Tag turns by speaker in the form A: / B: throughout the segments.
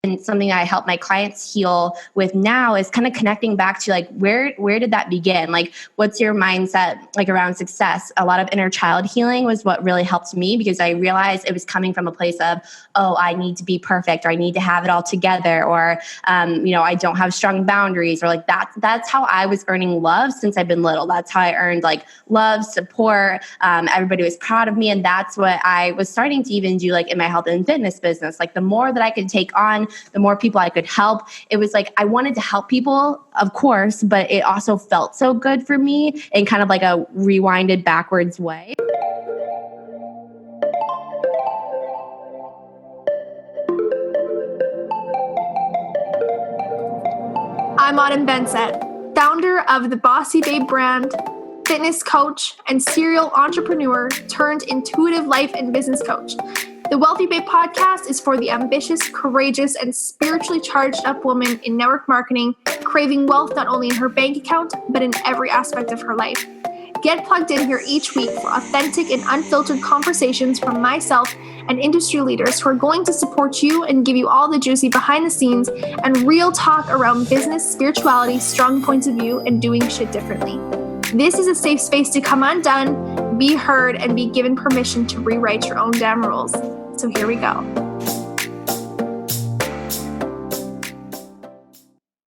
A: And something I help my clients heal with now is kind of connecting back to like, where did that begin? Like, what's your mindset like around success? A lot of inner child healing was what really helped me, because I realized it was coming from a place of, oh, I need to be perfect, or I need to have it all together, or, I don't have strong boundaries, or like that's how I was earning love since I've been little. That's how I earned like love, support. Everybody was proud of me. And that's what I was starting to even do like in my health and fitness business. Like the more that I could take on, the more people I could help. It was like I wanted to help people, of course, but it also felt so good for me in kind of like a rewinded backwards way.
B: I'm Autumn Bensett, founder of the Bossy Babe brand, fitness coach, and serial entrepreneur turned intuitive life and business coach. The Wealthy Babe podcast is for the ambitious, courageous, and spiritually charged up woman in network marketing, craving wealth not only in her bank account, but in every aspect of her life. Get plugged in here each week for authentic and unfiltered conversations from myself and industry leaders who are going to support you and give you all the juicy behind the scenes and real talk around business, spirituality, strong points of view, and doing shit differently. This is a safe space to come undone, be heard, and be given permission to rewrite your own damn rules. So here we go.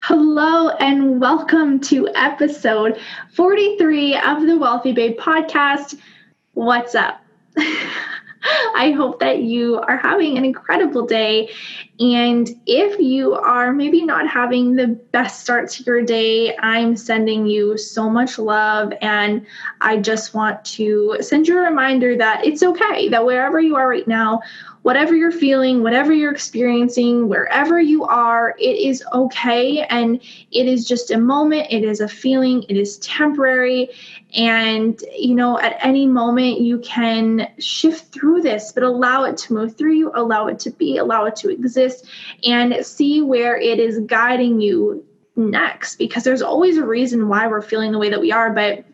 B: Hello and welcome to episode 43 of the Wealthy Babe podcast. What's up? I hope that you are having an incredible day. And if you are maybe not having the best start to your day, I'm sending you so much love. And I just want to send you a reminder that it's okay, that wherever you are right now, whatever you're feeling, whatever you're experiencing, wherever you are, it is okay. And it is just a moment. It is a feeling. It is temporary. And, at any moment you can shift through this, but allow it to move through you, allow it to be, allow it to exist, and see where it is guiding you next, because there's always a reason why we're feeling the way that we are. But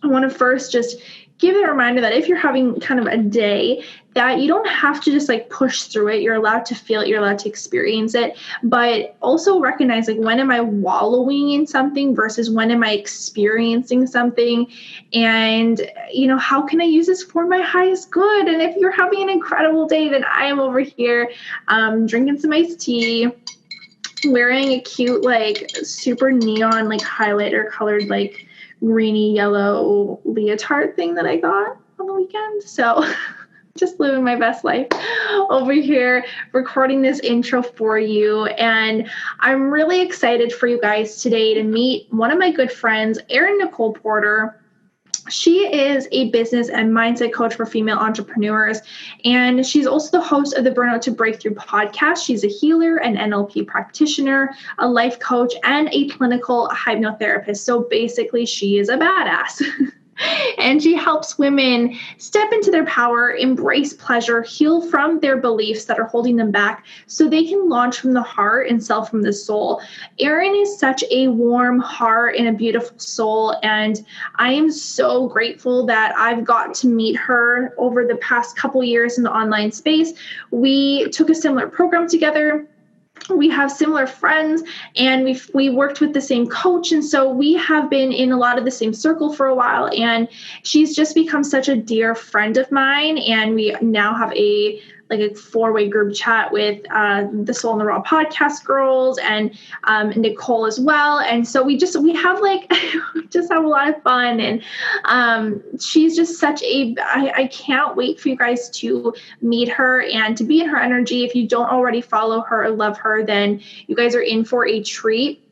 B: I want to first just give a reminder that if you're having kind of a day, that you don't have to just like push through it. You're allowed to feel it. You're allowed to experience it, but also recognize like, when am I wallowing in something versus when am I experiencing something? And, how can I use this for my highest good? And if you're having an incredible day, then I am over here drinking some iced tea, wearing a cute, like super neon, like highlighter colored, like greeny yellow leotard thing that I got on the weekend. So just living my best life over here, recording this intro for you. And I'm really excited for you guys today to meet one of my good friends, Erin Nicole Porter. She is a business and mindset coach for female entrepreneurs, and she's also the host of the Burnout to Breakthrough podcast. She's a healer, an NLP practitioner, a life coach, and a clinical hypnotherapist. So basically, she is a badass. And she helps women step into their power, embrace pleasure, heal from their beliefs that are holding them back so they can launch from the heart and sell from the soul. Erin is such a warm heart and a beautiful soul, and I am so grateful that I've got to meet her over the past couple years in the online space. We took a similar program together. We have similar friends, and we worked with the same coach. And so we have been in a lot of the same circle for a while, and she's just become such a dear friend of mine. And we now have a 4-way group chat with the Soul in the Raw podcast girls and Nicole as well. And so we have just have a lot of fun. And she's just such I can't wait for you guys to meet her and to be in her energy. If you don't already follow her or love her, then you guys are in for a treat.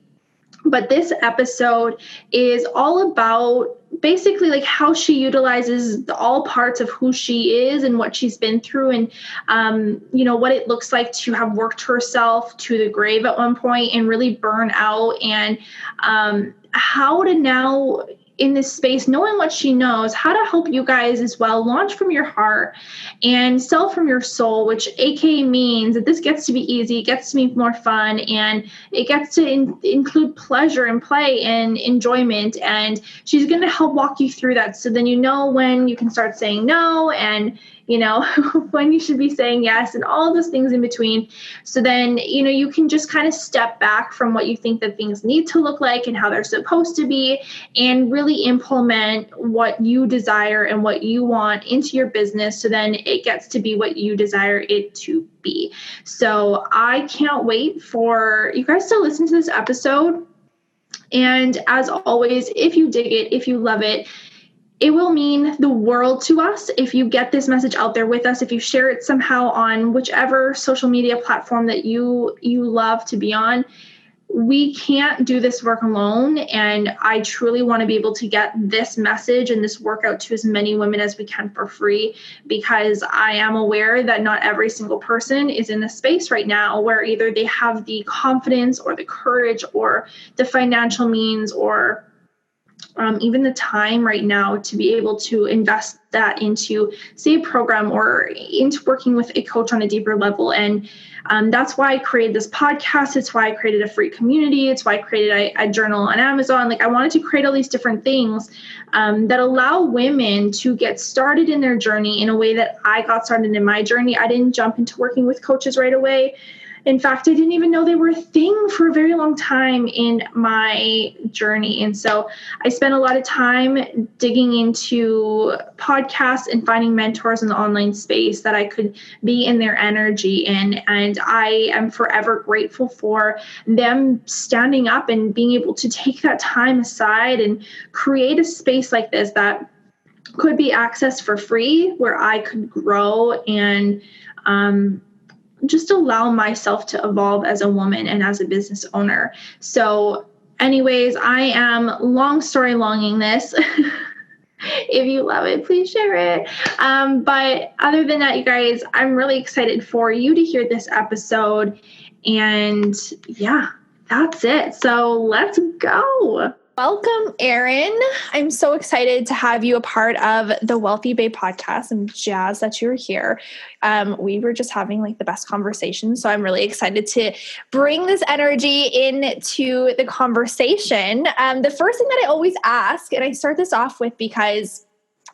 B: But this episode is all about basically like how she utilizes all parts of who she is and what she's been through, and what it looks like to have worked herself to the grave at one point and really burn out, and how to now in this space, knowing what she knows, how to help you guys as well launch from your heart and sell from your soul, which aka means that this gets to be easy, it gets to be more fun, and it gets to include pleasure and play and enjoyment. And she's going to help walk you through that, so then when you can start saying no, and when you should be saying yes, and all those things in between. So then, you can just kind of step back from what you think that things need to look like and how they're supposed to be, and really implement what you desire and what you want into your business. So then it gets to be what you desire it to be. So I can't wait for you guys to listen to this episode. And as always, if you dig it, if you love it, it will mean the world to us if you get this message out there with us, if you share it somehow on whichever social media platform that you love to be on. We can't do this work alone. And I truly want to be able to get this message and this work out to as many women as we can for free, because I am aware that not every single person is in this space right now where either they have the confidence or the courage or the financial means or even the time right now to be able to invest that into, say, a program or into working with a coach on a deeper level. And that's why I created this podcast. It's why I created a free community. It's why I created a journal on Amazon. Like, I wanted to create all these different things that allow women to get started in their journey in a way that I got started in my journey. I didn't jump into working with coaches right away. In fact, I didn't even know they were a thing for a very long time in my journey. And so I spent a lot of time digging into podcasts and finding mentors in the online space that I could be in their energy in. And I am forever grateful for them standing up and being able to take that time aside and create a space like this that could be accessed for free, where I could grow and just allow myself to evolve as a woman and as a business owner. So anyways, I am long story longing this. If you love it, please share it. But other than that, you guys, I'm really excited for you to hear this episode. And yeah, that's it. So let's go.
C: Welcome, Erin. I'm so excited to have you a part of the Wealthy Babe podcast. I'm jazzed that you're here. We were just having like the best conversation. So I'm really excited to bring this energy into the conversation. The first thing that I always ask, and I start this off with because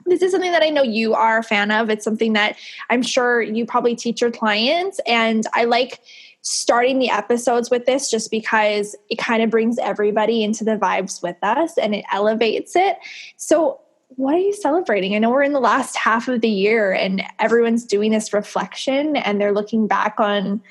C: this is something that I know you are a fan of. It's something that I'm sure you probably teach your clients. And I like starting the episodes with this just because it kind of brings everybody into the vibes with us and it elevates it. So what are you celebrating? I know we're in the last half of the year and everyone's doing this reflection and they're looking back on,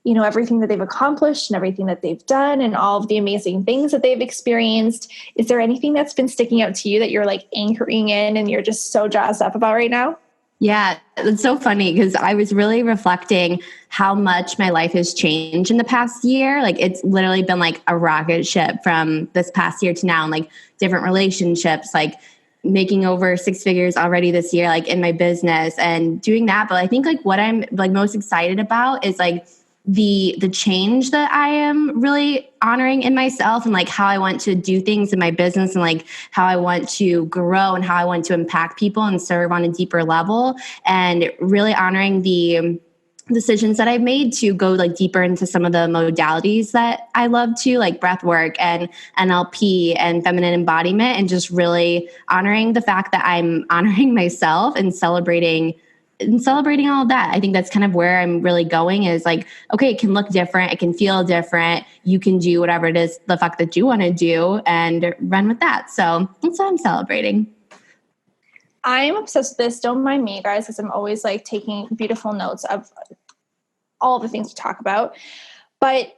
C: everything that they've accomplished and everything that they've done and all of the amazing things that they've experienced. Is there anything that's been sticking out to you that you're like anchoring in and you're just so jazzed up about right now?
A: Yeah, it's so funny because I was really reflecting how much my life has changed in the past year. Like, it's literally been like a rocket ship from this past year to now, and like different relationships, like making over 6 figures already this year, like in my business and doing that. But I think like what I'm like most excited about is like the change that I am really honoring in myself and like how I want to do things in my business and like how I want to grow and how I want to impact people and serve on a deeper level, and really honoring the decisions that I've made to go like deeper into some of the modalities that I love to, like breath work and NLP and feminine embodiment, and just really honoring the fact that I'm honoring myself and celebrating all of that. I think that's kind of where I'm really going, is like, okay, it can look different. It can feel different. You can do whatever it is the fuck that you want to do and run with that. So that's what I'm celebrating.
C: I'm obsessed with this. Don't mind me, guys, because I'm always like taking beautiful notes of all the things to talk about. But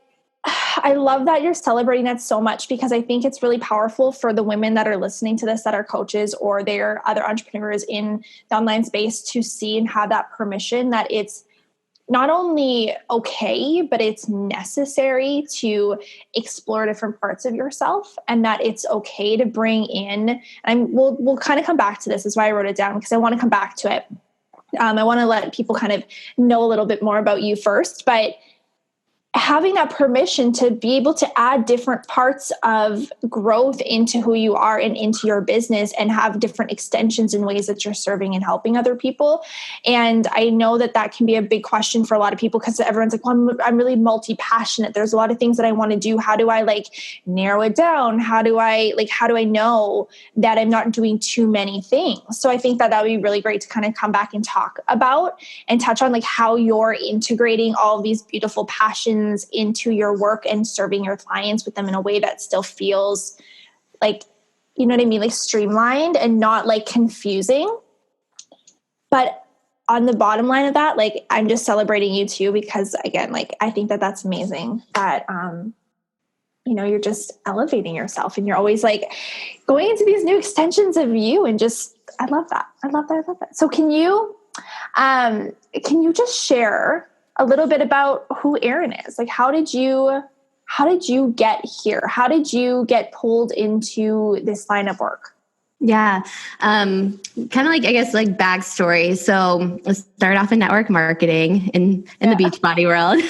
C: I love that you're celebrating that so much, because I think it's really powerful for the women that are listening to this, that are coaches or they're other entrepreneurs in the online space, to see and have that permission that it's not only okay, but it's necessary to explore different parts of yourself, and that it's okay to bring in, and we'll kind of come back to this. Is why I wrote it down, because I want to come back to it. I want to let people kind of know a little bit more about you first, but having that permission to be able to add different parts of growth into who you are and into your business, and have different extensions in ways that you're serving and helping other people. And I know that that can be a big question for a lot of people, because everyone's like, well, I'm really multi-passionate. There's a lot of things that I want to do. How do I like narrow it down? How do I know that I'm not doing too many things? So I think that would be really great to kind of come back and talk about and touch on like how you're integrating all of these beautiful passions into your work and serving your clients with them in a way that still feels like, you know what I mean? Like streamlined and not like confusing. But on the bottom line of that, like, I'm just celebrating you too, because again, like, I think that that's amazing that, you know, you're just elevating yourself and you're always like going into these new extensions of you, and just, I love that. I love that. I love that. So can you just share a little bit about who Erin is? Like, how did you get here? How did you get pulled into this line of work?
A: Yeah. Kind of like, I guess, like backstory. So let's start off in network marketing in the Beachbody world,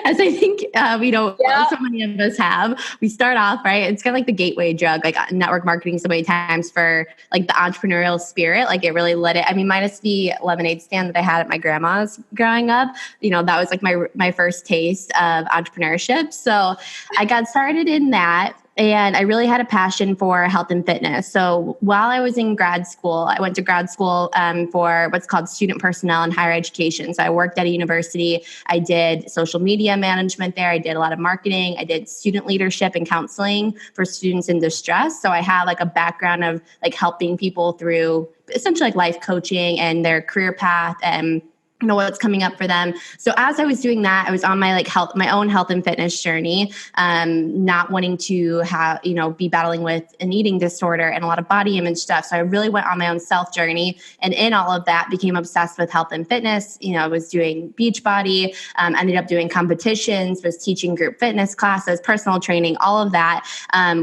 A: as I think, so many of us have. We start off, right? It's kind of like the gateway drug, like network marketing so many times for like the entrepreneurial spirit. Like it really lit it. I mean, minus the lemonade stand that I had at my grandma's growing up, that was like my first taste of entrepreneurship. So I got started in that. And I really had a passion for health and fitness. So while I was in grad school, I went to grad school for what's called student personnel and higher education. So I worked at a university. I did social media management there. I did a lot of marketing. I did student leadership and counseling for students in distress. So I have like a background of like helping people through essentially like life coaching and their career path and what's coming up for them. So as I was doing that, I was on my my own health and fitness journey, not wanting to have, be battling with an eating disorder and a lot of body image stuff. So I really went on my own self journey, and in all of that became obsessed with health and fitness. I was doing Beachbody, ended up doing competitions, was teaching group fitness classes, personal training, all of that,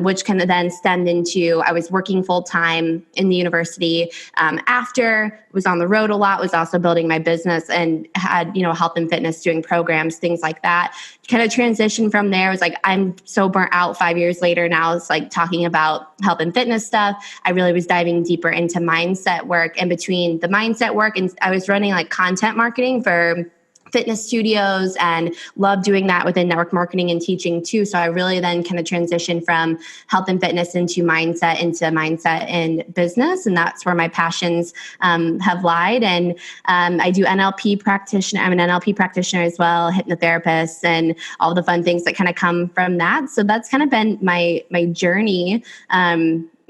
A: which kind of then stemmed into, I was working full time in the university after, was on the road a lot, was also building my business and had, health and fitness, doing programs, things like that. Kind of transition from there. Was like, I'm so burnt out 5 years later now. It's like talking about health and fitness stuff. I really was diving deeper into mindset work, and between the mindset work, and I was running like content marketing for fitness studios and love doing that within network marketing and teaching too. So I really then kind of transitioned from health and fitness into mindset and business. And that's where my passions have lied. And I do NLP practitioner. I'm an NLP practitioner as well, hypnotherapist, and all the fun things that kind of come from that. So that's kind of been my journey.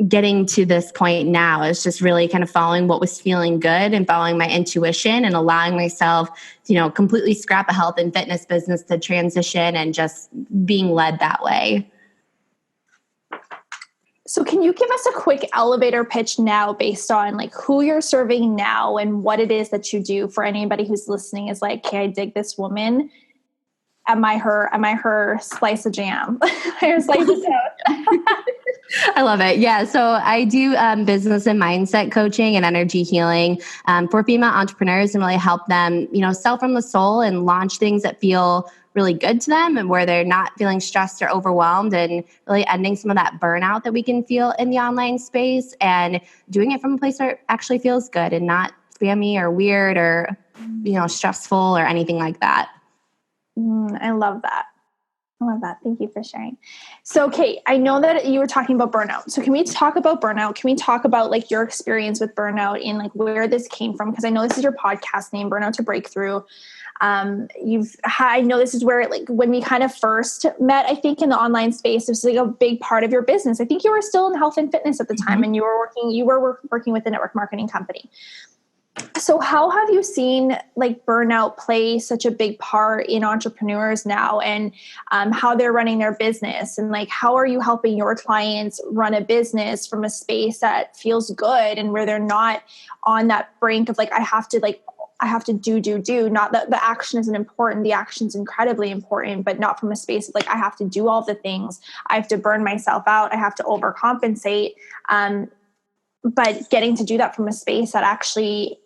A: Getting to this point now is just really kind of following what was feeling good and following my intuition and allowing myself to, completely scrap a health and fitness business to transition and just being led that way.
C: So can you give us a quick elevator pitch now based on like who you're serving now and what it is that you do, for anybody who's listening is like, okay, I dig this woman. Am I her slice of jam? Her slice of toast.
A: I love it. Yeah. So I do business and mindset coaching and energy healing for female entrepreneurs, and really help them, sell from the soul and launch things that feel really good to them, and where they're not feeling stressed or overwhelmed, and really ending some of that burnout that we can feel in the online space, and doing it from a place where it actually feels good and not spammy or weird or, stressful or anything like that.
C: I love that. Thank you for sharing. So, Kate, I know that you were talking about burnout. So can we talk about burnout? Can we talk about like your experience with burnout and like where this came from? Because I know this is your podcast name, Burnout to Breakthrough. I know this is where like when we kind of first met, I think in the online space, it was like a big part of your business. I think you were still in health and fitness at the time, and you were working with a network marketing company. So how have you seen like burnout play such a big part in entrepreneurs now, and how they're running their business, and like how are you helping your clients run a business from a space that feels good and where they're not on that brink of like, I have to do, not that the action isn't important. The action's incredibly important, but not from a space of like, I have to do all the things. I have to burn myself out. I have to overcompensate. But getting to do that from a space that actually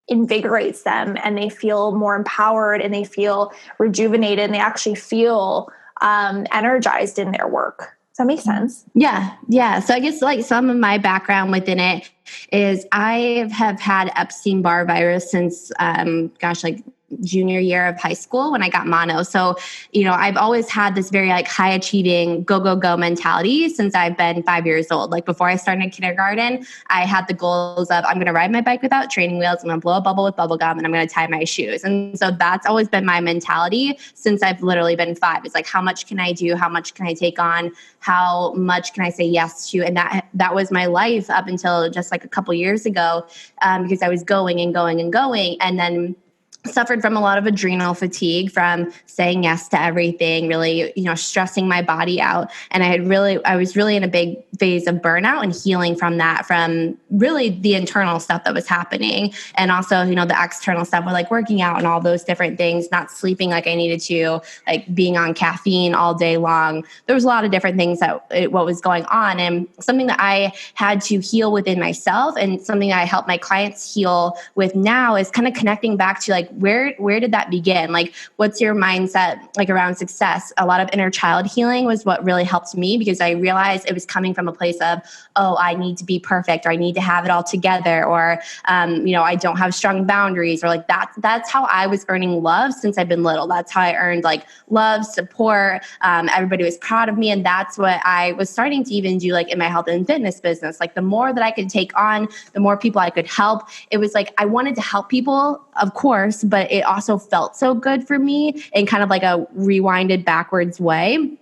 C: invigorates them, and they feel more empowered, and they feel rejuvenated, and they actually feel energized in their work. Does that make sense?
A: Yeah. Yeah. So I guess like some of my background within it is I have had Epstein-Barr virus since, like junior year of high school when I got mono. So, I've always had this very like high achieving go mentality since I've been 5 years old. Like before I started kindergarten, I had the goals of I'm going to ride my bike without training wheels. I'm going to blow a bubble with bubble gum and I'm going to tie my shoes. And so that's always been my mentality since I've literally been 5. It's like, how much can I do? How much can I take on? How much can I say yes to? And that was my life up until just like a couple years ago, because I was going and then suffered from a lot of adrenal fatigue from saying yes to everything, really, stressing my body out. And I was really in a big phase of burnout and healing from that, from really the internal stuff that was happening. And also, the external stuff with like working out and all those different things, not sleeping like I needed to, like being on caffeine all day long. There was a lot of different things what was going on, and something that I had to heal within myself, and something that I help my clients heal with now is kind of connecting back to like, where did that begin? Like, what's your mindset like around success? A lot of inner child healing was what really helped me, because I realized it was coming from a place of, oh, I need to be perfect, or I need to have it all together, or, I don't have strong boundaries, or like that's how I was earning love since I've been little. That's how I earned like love, support. Everybody was proud of me. And that's what I was starting to even do like in my health and fitness business. Like the more that I could take on, the more people I could help. It was like, I wanted to help people, of course, but it also felt so good for me in kind of like a rewinded backwards way.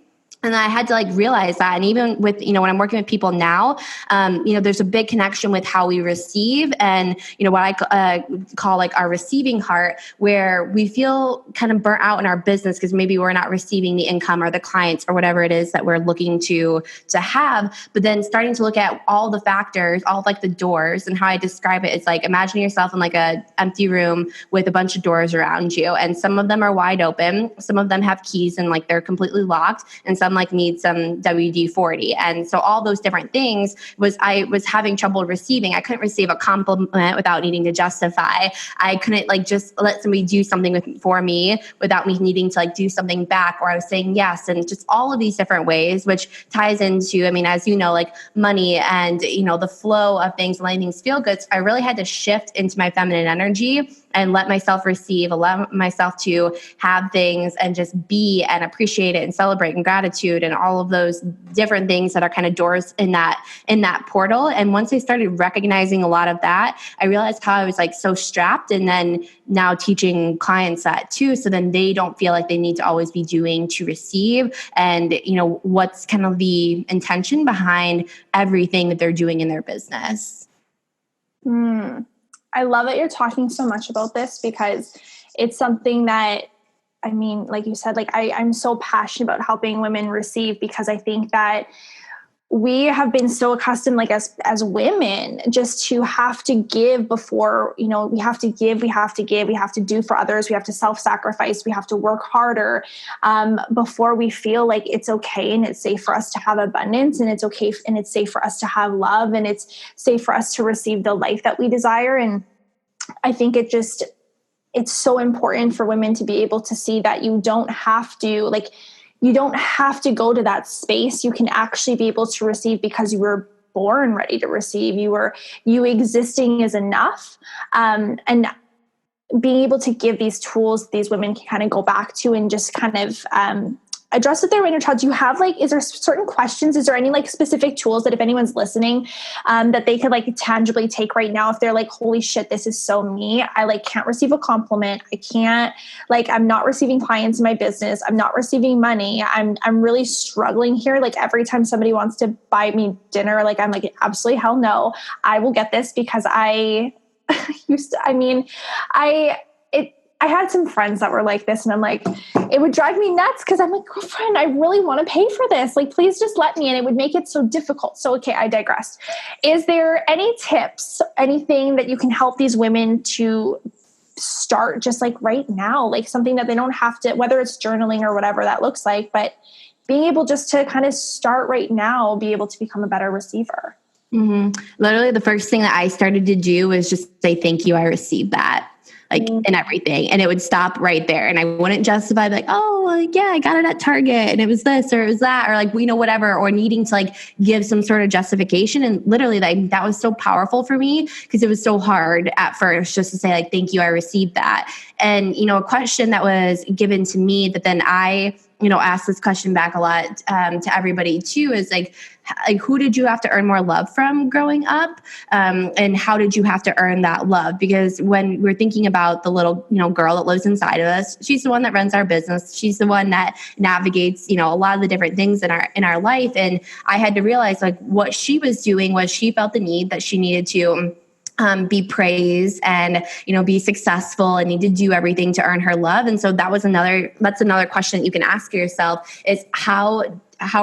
A: And I had to like realize that. And even with, when I'm working with people now, there's a big connection with how we receive and, what I call like our receiving heart, where we feel kind of burnt out in our business because maybe we're not receiving the income or the clients or whatever it is that we're looking to have. But then starting to look at all the factors, all of like the doors, and how I describe it, it's like, imagine yourself in like a empty room with a bunch of doors around you. And some of them are wide open. Some of them have keys and like they're completely locked. And some like need some WD-40. And so all those different things I was having trouble receiving. I couldn't receive a compliment without needing to justify. I couldn't like just let somebody do something for me without me needing to like do something back, or I was saying yes. And just all of these different ways, which ties into, as like money and, the flow of things and letting things feel good. So I really had to shift into my feminine energy and let myself receive, allow myself to have things and just be and appreciate it and celebrate and gratitude and all of those different things that are kind of doors in that portal. And once I started recognizing a lot of that, I realized how I was like so strapped, and then now teaching clients that too. So then they don't feel like they need to always be doing to receive, and what's kind of the intention behind everything that they're doing in their business.
C: I love that you're talking so much about this, because it's something that, like you said, like I'm so passionate about helping women receive, because I think that we have been so accustomed, like as women, just to have to give before, we have to give, we have to do for others. We have to self-sacrifice. We have to work harder before we feel like it's okay and it's safe for us to have abundance, and it's okay and it's safe for us to have love, and it's safe for us to receive the life that we desire. And I think it's so important for women to be able to see that you don't have to go to that space. You can actually be able to receive because you were born ready to receive. You existing is enough. And being able to give these tools, these women can kind of go back to and just kind of address with their inner child. Do you have is there certain questions? Is there any specific tools that if anyone's listening, that they could tangibly take right now if they're like, holy shit, this is so me. I can't receive a compliment. I can't, I'm not receiving clients in my business. I'm not receiving money. I'm really struggling here. Every time somebody wants to buy me dinner, I'm like, absolutely hell no. I will get this because I had some friends that were like this, and I'm like, it would drive me nuts because I'm like, girlfriend, I really want to pay for this. Please just let me. And it would make it so difficult. So, okay, I digressed. Is there any tips, anything that you can help these women to start just right now, something that they don't have to, whether it's journaling or whatever that looks like, but being able just to kind of start right now, be able to become a better receiver?
A: Literally the first thing that I started to do was just say, thank you, I received that. Like in everything. And it would stop right there. And I wouldn't justify like, oh, well, yeah, I got it at Target and it was this or it was that, or like, whatever, or needing to like give some sort of justification. And literally like that was so powerful for me because it was so hard at first just to say like, thank you, I received that. And, a question that was given to me that then I, ask this question back a lot to everybody too is like, who did you have to earn more love from growing up? And how did you have to earn that love? Because when we're thinking about the little, girl that lives inside of us, she's the one that runs our business. She's the one that navigates, a lot of the different things in our life. And I had to realize like what she was doing was she felt the need that she needed to be praised and, be successful and need to do everything to earn her love. And so that's another question that you can ask yourself is how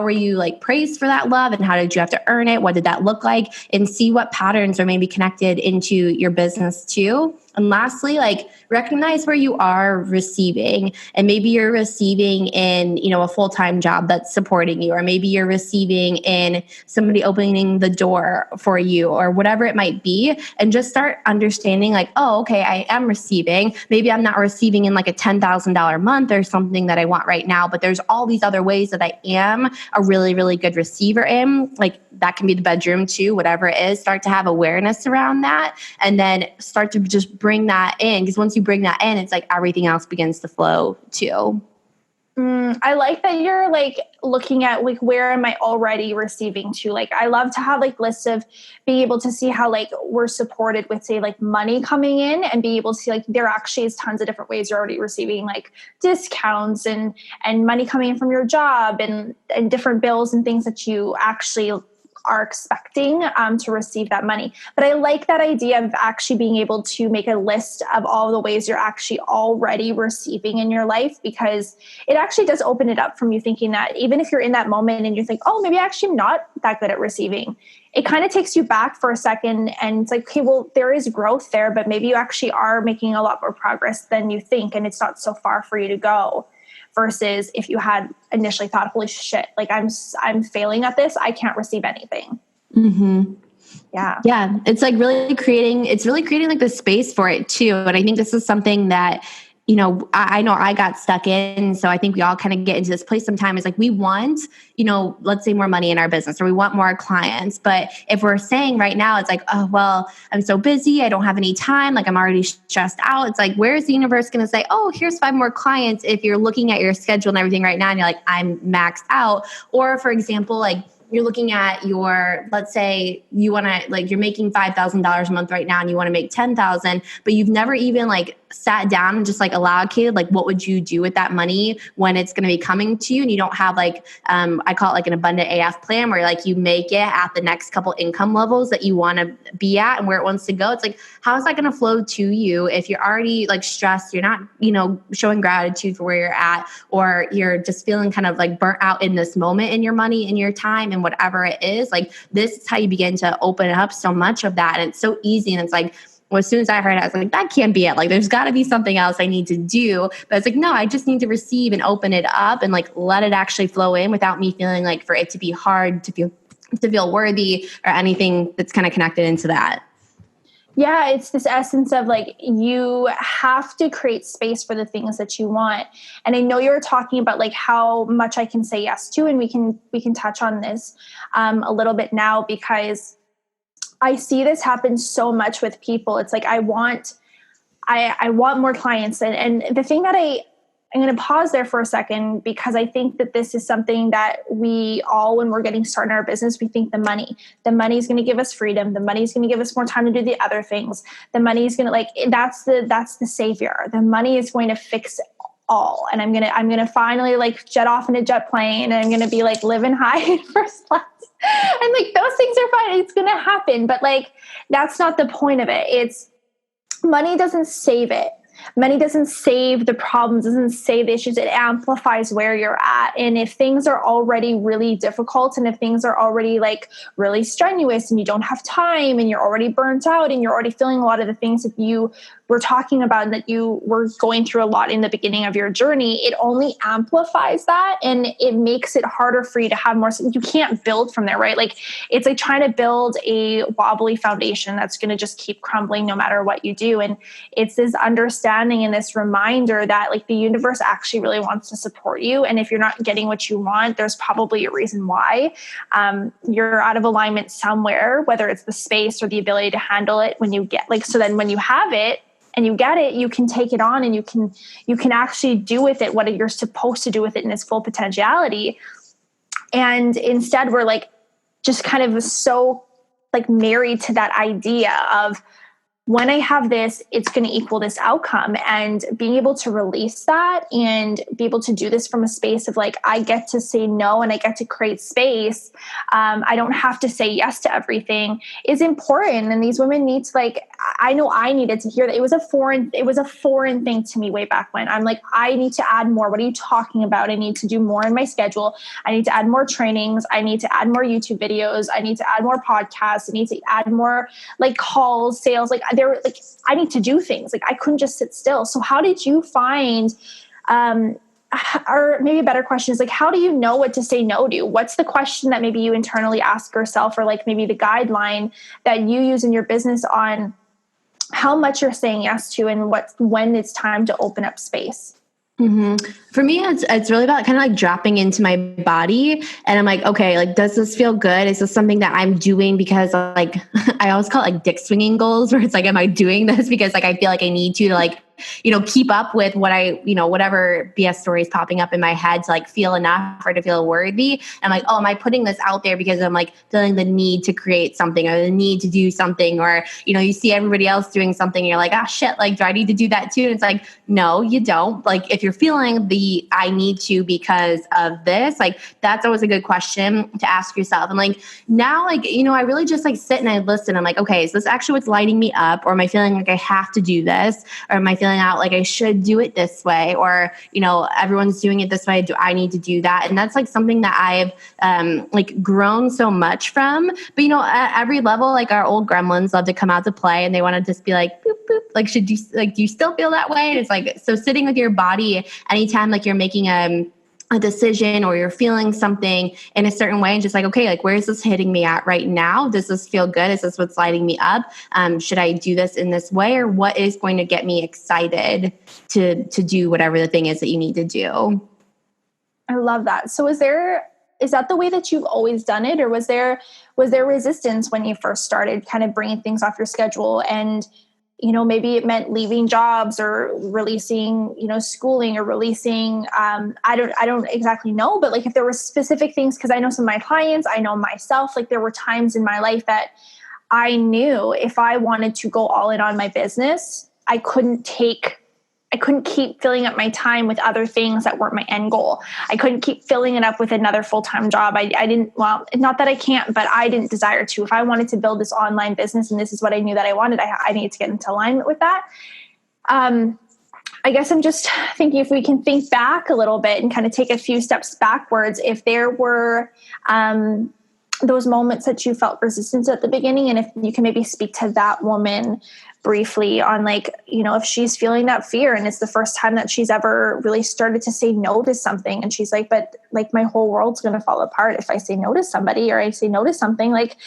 A: were you like praised for that love and how did you have to earn it? What did that look like? And see what patterns are maybe connected into your business too. And lastly, like recognize where you are receiving, and maybe you're receiving in, a full-time job that's supporting you, or maybe you're receiving in somebody opening the door for you or whatever it might be. And just start understanding like, oh, okay, I am receiving. Maybe I'm not receiving in like a $10,000 month or something that I want right now, but there's all these other ways that I am a really, really good receiver in. Like that can be the bedroom too, whatever it is. Start to have awareness around that and then start to just bring that in, because once you bring that in, it's like everything else begins to flow too.
C: I like that you're like looking at like where am I already receiving to. Like I love to have like lists of being able to see how like we're supported with say like money coming in, and being able to see like there actually is tons of different ways you're already receiving like discounts and money coming in from your job and different bills and things that you actually are expecting to receive that money. But I like that idea of actually being able to make a list of all the ways you're actually already receiving in your life, because it actually does open it up from you thinking that even if you're in that moment and you think, oh, maybe actually I'm not that good at receiving, it kind of takes you back for a second and it's like, okay, well, there is growth there, but maybe you actually are making a lot more progress than you think, and it's not so far for you to go. Versus if you had initially thought, holy shit, like I'm failing at this, I can't receive anything.
A: Mm-hmm.
C: Yeah.
A: It's like really creating like the space for it too. And I think this is something that, I know I got stuck in. So I think we all kind of get into this place sometimes. It's like we want, let's say more money in our business, or we want more clients. But if we're saying right now, it's like, oh, well, I'm so busy. I don't have any time. Like I'm already stressed out. It's like, where's the universe going to say, oh, here's 5 more clients if you're looking at your schedule and everything right now and you're like, I'm maxed out. Or for example, like, you're looking at your, let's say you want to like, you're making $5,000 a month right now and you want to make 10,000, but you've never even like sat down and just like allocated, like, what would you do with that money when it's going to be coming to you? And you don't have like, I call it like an abundant AF plan where like you make it at the next couple income levels that you want to be at and where it wants to go. It's like, how is that going to flow to you if you're already like stressed, you're not, showing gratitude for where you're at, or you're just feeling kind of like burnt out in this moment in your money, in your time, and whatever it is. Like this is how you begin to open up so much of that. And it's so easy. And it's like, well, as soon as I heard it, I was like, that can't be it. Like, there's got to be something else I need to do. But it's like, no, I just need to receive and open it up and like let it actually flow in without me feeling like for it to be hard to feel worthy or anything that's kind of connected into that.
C: Yeah, it's this essence of like, you have to create space for the things that you want. And I know you were talking about like how much I can say yes to, and we can touch on this a little bit now, because I see this happen so much with people. It's like, I want more clients. And the thing that I'm going to pause there for a second, because I think that this is something that we all, when we're getting started in our business, we think the money is going to give us freedom. The money is going to give us more time to do the other things. The money is going to like, that's the savior. The money is going to fix it all. And I'm going to finally like jet off in a jet plane, and I'm going to be like living high in first class. And like, those things are fine. It's going to happen. But like, that's not the point of it. It's money doesn't save it. Money doesn't save the problems, doesn't save the issues. It amplifies where you're at. And if things are already really difficult, and if things are already like really strenuous, and you don't have time, and you're already burnt out, and you're already feeling a lot of the things that you were talking about and that you were going through a lot in the beginning of your journey, it only amplifies that, and it makes it harder for you to have more. You can't build from there, right? Like it's like trying to build a wobbly foundation that's going to just keep crumbling no matter what you do. And it's this understanding and this reminder that like the universe actually really wants to support you. And if you're not getting what you want, there's probably a reason why. You're out of alignment somewhere, whether it's the space or the ability to handle it when you get like, so then when you have it, and you get it, you can take it on and you can actually do with it what you're supposed to do with it in its full potentiality. And instead we're like just kind of so like married to that idea of when I have this, it's going to equal this outcome, and being able to release that and be able to do this from a space of like, I get to say no and I get to create space. I don't have to say yes to everything is important. And these women need to like, I know I needed to hear that. It was a foreign thing to me way back when. I'm like, I need to add more. What are you talking about? I need to do more in my schedule. I need to add more trainings. I need to add more YouTube videos. I need to add more podcasts. I need to add more like calls, sales. Like there were like, I need to do things. Like I couldn't just sit still. So how did you find, or maybe a better question is like, how do you know what to say no to? What's the question that maybe you internally ask yourself, or like maybe the guideline that you use in your business on how much you're saying yes to, and when it's time to open up space?
A: Mm-hmm. For me, it's really about kind of like dropping into my body, and I'm like, okay, like, does this feel good? Is this something that I'm doing because like, I always call it like dick swinging goals, where it's like, am I doing this because like, I feel like I need to like, keep up with what I, whatever BS story is popping up in my head to like feel enough or to feel worthy. I'm like, oh, am I putting this out there because I'm like feeling the need to create something or the need to do something, or, you see everybody else doing something and you're like, ah, shit, like, do I need to do that too? And it's like, no, you don't. Like, if you're feeling the, I need to because of this, like, that's always a good question to ask yourself. And like, now, like, I really just like sit and I listen. I'm like, okay, is this actually what's lighting me up? Or am I feeling like I have to do this? Or am I feeling out like I should do it this way? Or, everyone's doing it this way. Do I need to do that? And that's like something that I've like grown so much from. But, at every level, like our old gremlins love to come out to play and they want to just be like, boop, boop. Like, do you still feel that way? And it's like, so sitting with your body anytime like you're making a decision or you're feeling something in a certain way, and just like, okay, like, where is this hitting me at right now? Does this feel good? Is this what's lighting me up? Should I do this in this way? Or what is going to get me excited to do whatever the thing is that you need to do?
C: I love that. So is that the way that you've always done it? Or was there resistance when you first started kind of bringing things off your schedule? And maybe it meant leaving jobs or releasing, schooling or releasing, I don't exactly know, but like if there were specific things, because I know some of my clients, I know myself, like there were times in my life that I knew if I wanted to go all in on my business, I couldn't keep filling up my time with other things that weren't my end goal. I couldn't keep filling it up with another full-time job. I didn't, well, not that I can't, but I didn't desire to. If I wanted to build this online business and this is what I knew that I wanted, I needed to get into alignment with that. I guess I'm just thinking if we can think back a little bit and kind of take a few steps backwards, if there were those moments that you felt resistance at the beginning, and if you can maybe speak to that woman briefly on like, if she's feeling that fear and it's the first time that she's ever really started to say no to something. And she's like, but like my whole world's going to fall apart if I say no to somebody or I say no to something, like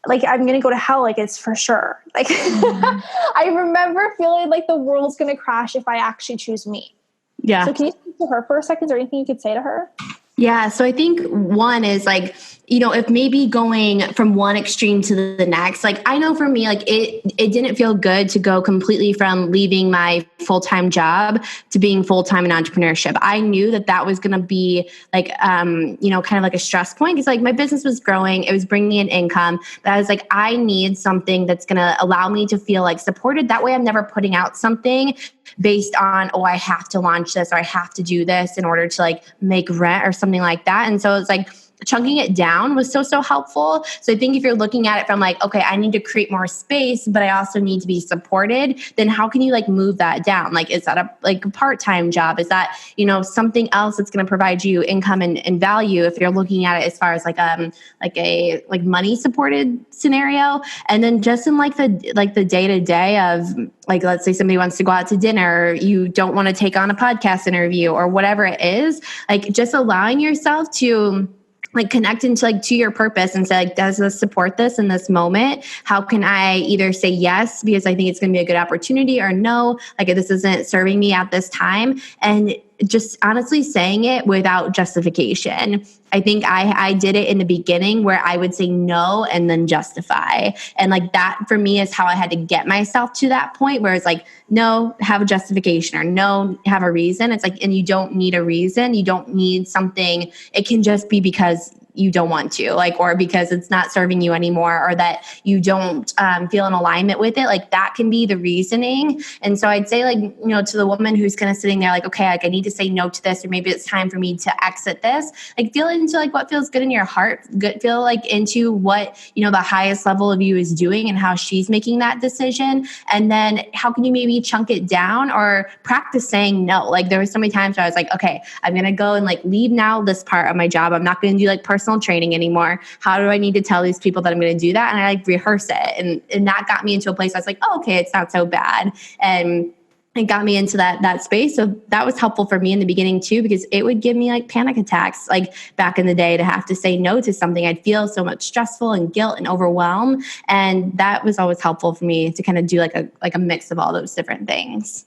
C: I'm going to go to hell. Like it's for sure. Like I remember feeling like the world's going to crash if I actually choose me.
A: Yeah.
C: So can you speak to her for a second? Is there anything you could say to her?
A: Yeah. So I think one is like, if maybe going from one extreme to the next, like I know for me, like it didn't feel good to go completely from leaving my full-time job to being full-time in entrepreneurship. I knew that was going to be like, kind of like a stress point, because like my business was growing, it was bringing in income, but I was like, I need something that's going to allow me to feel like supported. That way I'm never putting out something based on, oh, I have to launch this or I have to do this in order to like make rent or something like that. And so it's like, chunking it down was so helpful. So I think if you're looking at it from like, okay, I need to create more space, but I also need to be supported, then how can you like move that down? Like, is that a part-time job? Is that, something else that's going to provide you income and value if you're looking at it as far as like a money supported scenario? And then just in the day-to-day of like, let's say somebody wants to go out to dinner, you don't want to take on a podcast interview or whatever it is, like just allowing yourself to like connect into like to your purpose and say like, does this support this in this moment? How can I either say yes, because I think it's going to be a good opportunity, or no, like this isn't serving me at this time. And just honestly saying it without justification. I think I did it in the beginning where I would say no and then justify. And like that for me is how I had to get myself to that point where it's like, no, have a justification, or no, have a reason. It's like, and you don't need a reason. You don't need something. It can just be because you don't want to, like, or because it's not serving you anymore, or that you don't feel in alignment with it. Like that can be the reasoning. And so I'd say like, to the woman who's kind of sitting there like, okay, like I need to say no to this, or maybe it's time for me to exit this, like feel into like what feels good in your heart, feel like into what, the highest level of you is doing and how she's making that decision. And then how can you maybe chunk it down or practice saying no? Like there was so many times where I was like, okay, I'm going to go and like leave now this part of my job. I'm not going to do like personal training anymore. How do I need to tell these people that I'm going to do that? And I like rehearse it. And that got me into a place I was like, oh, okay, it's not so bad. And it got me into that space. So that was helpful for me in the beginning too, because it would give me like panic attacks, like back in the day, to have to say no to something. I'd feel so much stressful and guilt and overwhelm. And that was always helpful for me to kind of do like a mix of all those different things.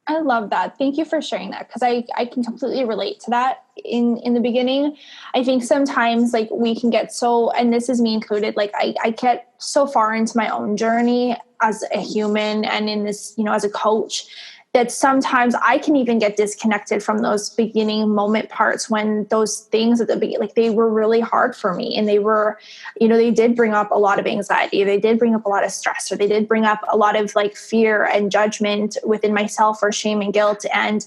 C: I love that. Thank you for sharing that, because I can completely relate to that in the beginning. I think sometimes like we can get so, and this is me included, like I get so far into my own journey as a human and in this, as a coach, that sometimes I can even get disconnected from those beginning moment parts when those things at the beginning, like they were really hard for me, and they were, they did bring up a lot of anxiety. They did bring up a lot of stress, or they did bring up a lot of like fear and judgment within myself, or shame and guilt. And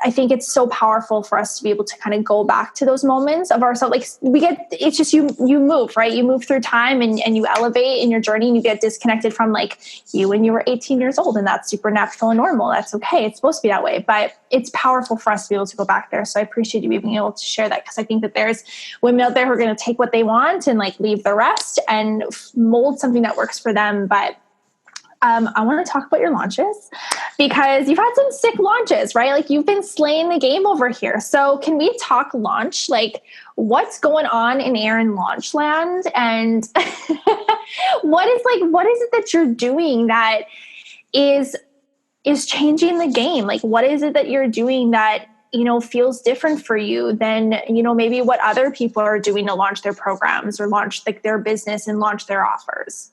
C: I think it's so powerful for us to be able to kind of go back to those moments of ourselves. Like it's just, you move, right? You move through time and you elevate in your journey, and you get disconnected from like you when you were 18 years old, and that's super natural and normal. That's okay. It's supposed to be that way, but it's powerful for us to be able to go back there. So I appreciate you being able to share that, because I think that there's women out there who are going to take what they want and like leave the rest and mold something that works for them. But I want to talk about your launches, because you've had some sick launches, right? Like you've been slaying the game over here. So can we talk launch? Like what's going on in Erin launch land? And what is it that you're doing that is changing the game? Like what is it that you're doing that, feels different for you than, maybe what other people are doing to launch their programs or launch like their business and launch their offers?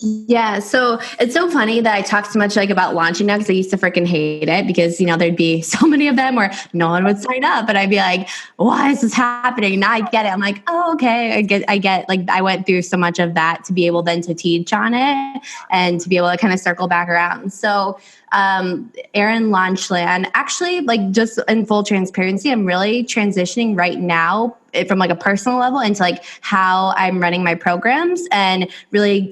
A: Yeah. So it's so funny that I talk so much like about launching now, because I used to freaking hate it, because, there'd be so many of them where no one would sign up, but I'd be like, why is this happening? Now I get it. I'm like, oh, okay. I get like, I went through so much of that to be able then to teach on it and to be able to kind of circle back around. So Erin Launchland, actually, like just in full transparency, I'm really transitioning right now from like a personal level into like how I'm running my programs, and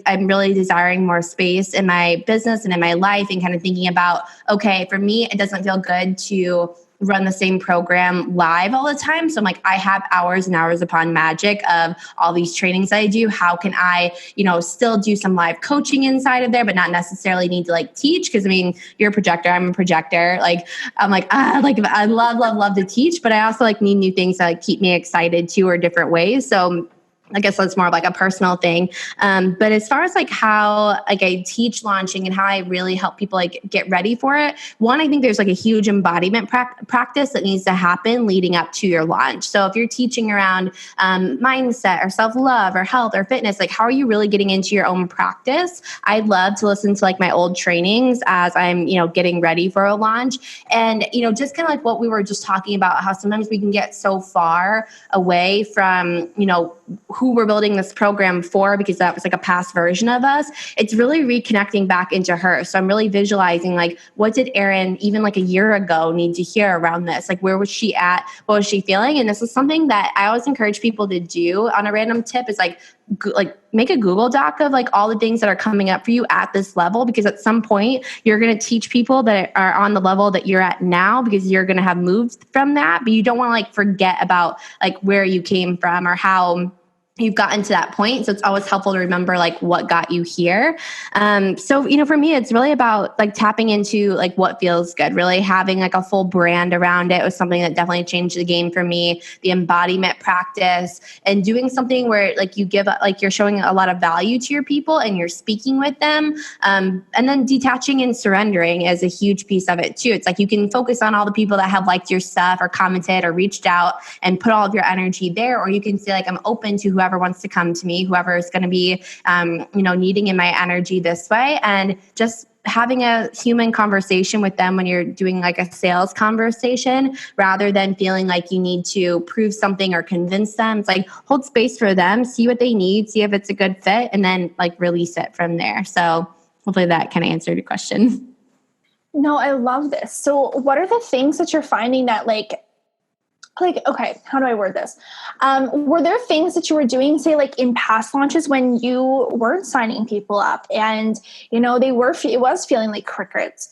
A: I'm really desiring more space in my business and in my life, and kind of thinking about, okay, for me, it doesn't feel good to run the same program live all the time. So I'm like, I have hours and hours upon magic of all these trainings I do. How can I, still do some live coaching inside of there, but not necessarily need to like teach? Because I mean, you're a projector, I'm a projector. Like, I'm like, I love to teach, but I also like need new things that like keep me excited too, or different ways. So I guess that's more of like a personal thing. But as far as like how like I teach launching and how I really help people like get ready for it, one, I think there's like a huge embodiment practice that needs to happen leading up to your launch. So if you're teaching around mindset or self-love or health or fitness, like how are you really getting into your own practice? I'd love to listen to like my old trainings as I'm, getting ready for a launch. And, just kind of like what we were just talking about, how sometimes we can get so far away from, who we're building this program for, because that was like a past version of us. It's really reconnecting back into her. So I'm really visualizing like, what did Erin even like a year ago need to hear around this? Like, where was she at? What was she feeling? And this is something that I always encourage people to do on a random tip, is like make a Google Doc of like all the things that are coming up for you at this level, because at some point you're going to teach people that are on the level that you're at now, because you're going to have moved from that, but you don't want to like forget about like where you came from or how you've gotten to that point. So it's always helpful to remember like what got you here. So, for me, it's really about like tapping into like what feels good, really having like a full brand around it was something that definitely changed the game for me. The embodiment practice and doing something where like you give, like you're showing a lot of value to your people and you're speaking with them. And then detaching and surrendering is a huge piece of it too. It's like you can focus on all the people that have liked your stuff or commented or reached out and put all of your energy there. Or you can say like, I'm open to whoever wants to come to me, whoever is going to be, needing in my energy this way. And just having a human conversation with them when you're doing like a sales conversation, rather than feeling like you need to prove something or convince them. It's like hold space for them, see what they need, see if it's a good fit, and then like release it from there. So hopefully that kind of answered your question.
C: No, I love this. So what are the things that you're finding that like, okay, how do I word this? Were there things that you were doing, say like in past launches when you weren't signing people up and, it was feeling like crickets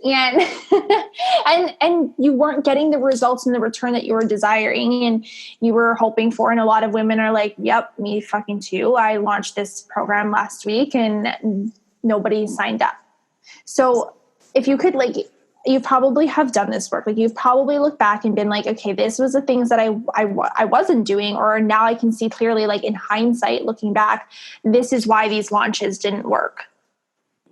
C: and, and you weren't getting the results and the return that you were desiring and you were hoping for. And a lot of women are like, yep, me fucking too. I launched this program last week and nobody signed up. So if you could you probably have done this work. Like you've probably looked back and been like, okay, this was the things that I wasn't doing, or now I can see clearly, like in hindsight, looking back, this is why these launches didn't work.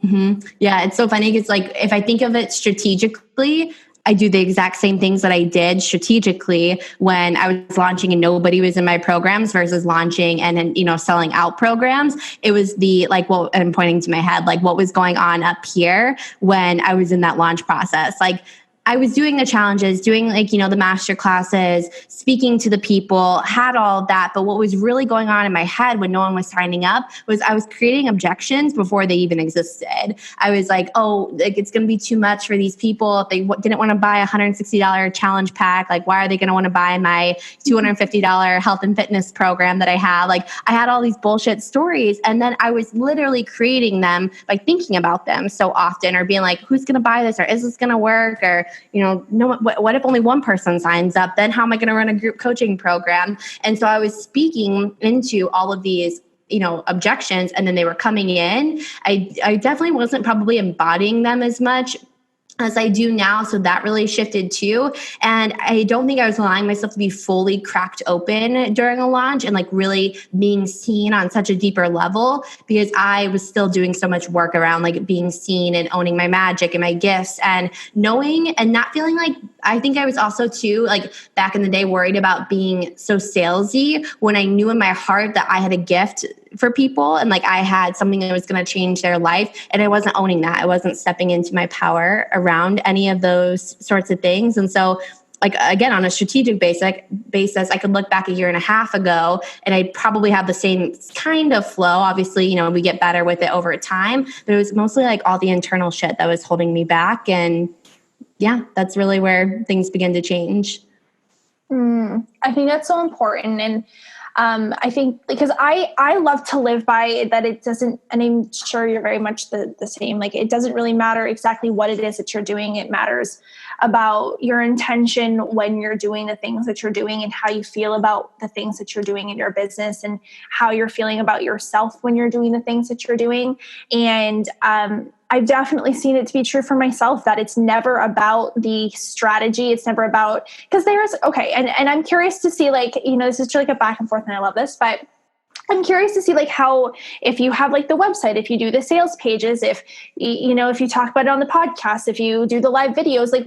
A: Mm-hmm. Yeah. It's so funny because like, if I think of it strategically, I do the exact same things that I did strategically when I was launching and nobody was in my programs versus launching and then, selling out programs. It was and I'm pointing to my head, like what was going on up here when I was in that launch process. Like I was doing the challenges, doing the master classes, speaking to the people, had all of that. But what was really going on in my head when no one was signing up was I was creating objections before they even existed. I was like, it's going to be too much for these people. If they didn't want to buy a $160 challenge pack, like why are they going to want to buy my $250 health and fitness program that I have? Like I had all these bullshit stories. And then I was literally creating them by thinking about them so often, or being like, who's going to buy this? Or is this going to work? Or what if only one person signs up? Then how am I going to run a group coaching program? And so I was speaking into all of these, objections, and then they were coming in. I definitely wasn't probably embodying them as much as I do now. So that really shifted too. And I don't think I was allowing myself to be fully cracked open during a launch and like really being seen on such a deeper level, because I was still doing so much work around like being seen and owning my magic and my gifts and knowing and not feeling like, I think I was also too, like back in the day, worried about being so salesy when I knew in my heart that I had a gift for people and like I had something that was going to change their life, and I wasn't owning that. I wasn't stepping into my power around any of those sorts of things. And so like, again, on a strategic basis, I could look back a year and a half ago and I'd probably have the same kind of flow. Obviously, we get better with it over time, but it was mostly like all the internal shit that was holding me back. And yeah, that's really where things begin to change.
C: I think that's so important. And I think because I love to live by that. It doesn't, and I'm sure you're very much the same. Like it doesn't really matter exactly what it is that you're doing. It matters about your intention when you're doing the things that you're doing and how you feel about the things that you're doing in your business and how you're feeling about yourself when you're doing the things that you're doing. And, I've definitely seen it to be true for myself that it's never about the strategy. It's never about, because and I'm curious to see this is like a back and forth and I love this, but I'm curious to see like how, if you have like the website, if you do the sales pages, if you talk about it on the podcast, if you do the live videos, like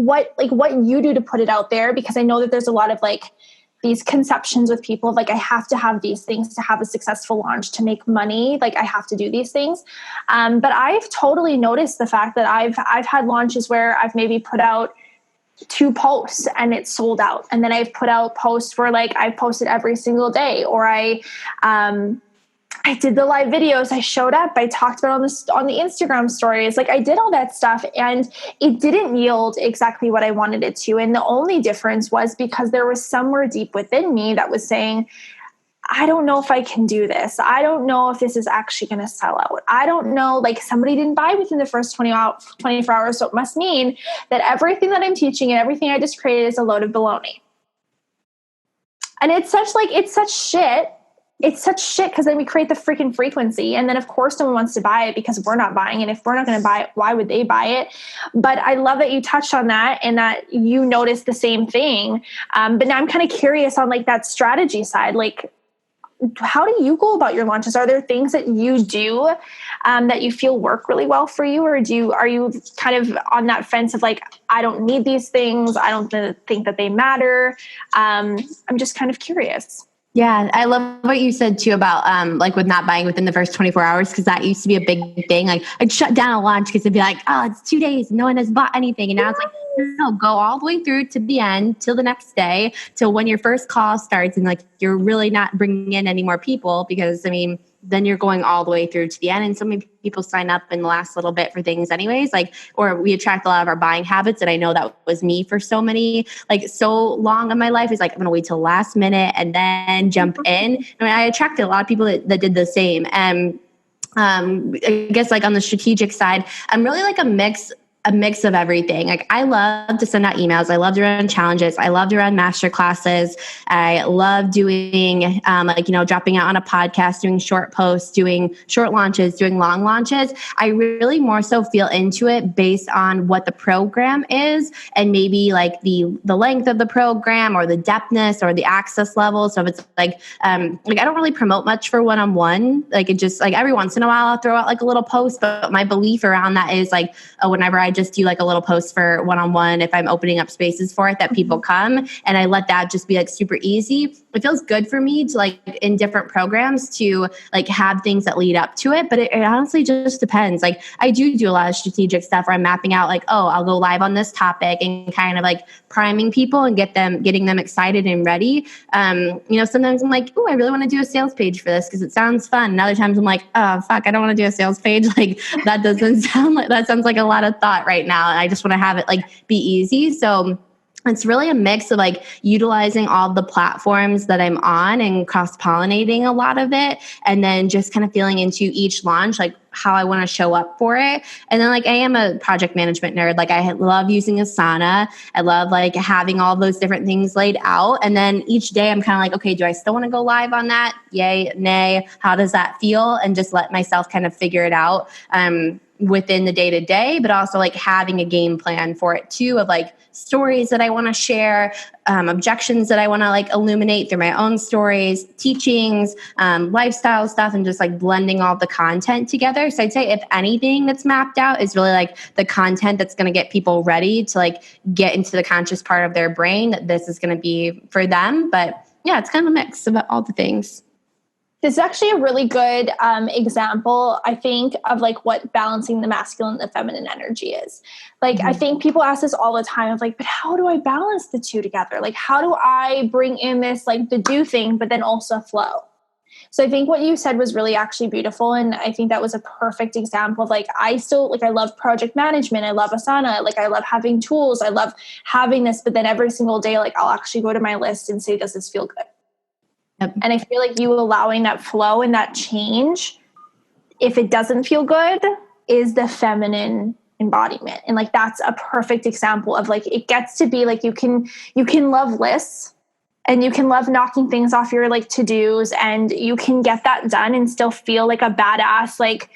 C: what you do to put it out there, because I know that there's a lot of like these conceptions with people of like, I have to have these things to have a successful launch to make money. Like I have to do these things. But I've totally noticed the fact that I've had launches where I've maybe put out 2 posts and it's sold out. And then I've put out posts where like I've posted every single day, or I did the live videos. I showed up. I talked about on the Instagram stories. Like I did all that stuff and it didn't yield exactly what I wanted it to. And the only difference was because there was somewhere deep within me that was saying, I don't know if I can do this. I don't know if this is actually going to sell out. I don't know, like somebody didn't buy within the first 24 hours. So it must mean that everything that I'm teaching and everything I just created is a load of baloney. And it's such shit. It's such shit because then we create the freaking frequency. And then of course no one wants to buy it because we're not buying it. If we're not going to buy it, why would they buy it? But I love that you touched on that and that you noticed the same thing. But now I'm kind of curious on like that strategy side. Like, how do you go about your launches? Are there things that you do that you feel work really well for you? Or are you kind of on that fence of like, I don't need these things. I don't think that they matter. I'm just kind of curious.
A: Yeah, I love what you said too about like with not buying within the first 24 hours, because that used to be a big thing. Like I'd shut down a launch because it'd be like, oh, it's 2 days, no one has bought anything. And now it's like, no, go all the way through to the end, till the next day, till when your first call starts, and like you're really not bringing in any more people, because I mean, then you're going all the way through to the end. And so many people sign up in the last little bit for things anyways, like, or we attract a lot of our buying habits. And I know that was me for so long in my life. Is like, I'm going to wait till last minute and then jump in. I mean, I attracted a lot of people that did the same. And I guess like on the strategic side, I'm really like a mix of everything. Like I love to send out emails. I love to run challenges. I love to run master classes. I love doing dropping out on a podcast, doing short posts, doing short launches, doing long launches. I really more so feel into it based on what the program is, and maybe like the length of the program or the depthness or the access level. So if it's like I don't really promote much for one-on-one. Like it just like every once in a while I'll throw out like a little post, but my belief around that is like, whenever I just do like a little post for one-on-one, if I'm opening up spaces for it, that people come, and I let that just be like super easy. It feels good for me to like in different programs to like have things that lead up to it. But it honestly just depends. Like I do a lot of strategic stuff where I'm mapping out like, oh, I'll go live on this topic and kind of like priming people and getting them excited and ready. Sometimes I'm like, oh, I really want to do a sales page for this because it sounds fun. And other times I'm like, oh, fuck, I don't want to do a sales page. Like that sounds like a lot of thought right now. And I just want to have it like be easy. So it's really a mix of like utilizing all the platforms that I'm on and cross-pollinating a lot of it. And then just kind of feeling into each launch, like how I want to show up for it. And then like I am a project management nerd. Like I love using Asana. I love like having all those different things laid out. And then each day I'm kind of like, okay, do I still want to go live on that? Yay, nay. How does that feel? And just let myself kind of figure it out within the day to day, but also like having a game plan for it too, of like stories that I want to share, objections that I want to like illuminate through my own stories, teachings, lifestyle stuff, and just like blending all the content together. So I'd say if anything that's mapped out is really like the content that's going to get people ready to like get into the conscious part of their brain that this is going to be for them. But yeah, it's kind of a mix of all the things.
C: This is actually a really good example, I think, of like what balancing the masculine and the feminine energy is. Like, I think people ask this all the time of like, but how do I balance the two together? Like, how do I bring in this, like the do thing, but then also flow? So I think what you said was really actually beautiful. And I think that was a perfect example of like, I love project management. I love Asana. Like I love having tools. I love having this, but then every single day, like I'll actually go to my list and say, does this feel good?
A: Yep.
C: And I feel like you allowing that flow and that change, if it doesn't feel good, is the feminine embodiment. And like, that's a perfect example of like, it gets to be like, you can love lists and you can love knocking things off your like to-dos, and you can get that done and still feel like a badass, like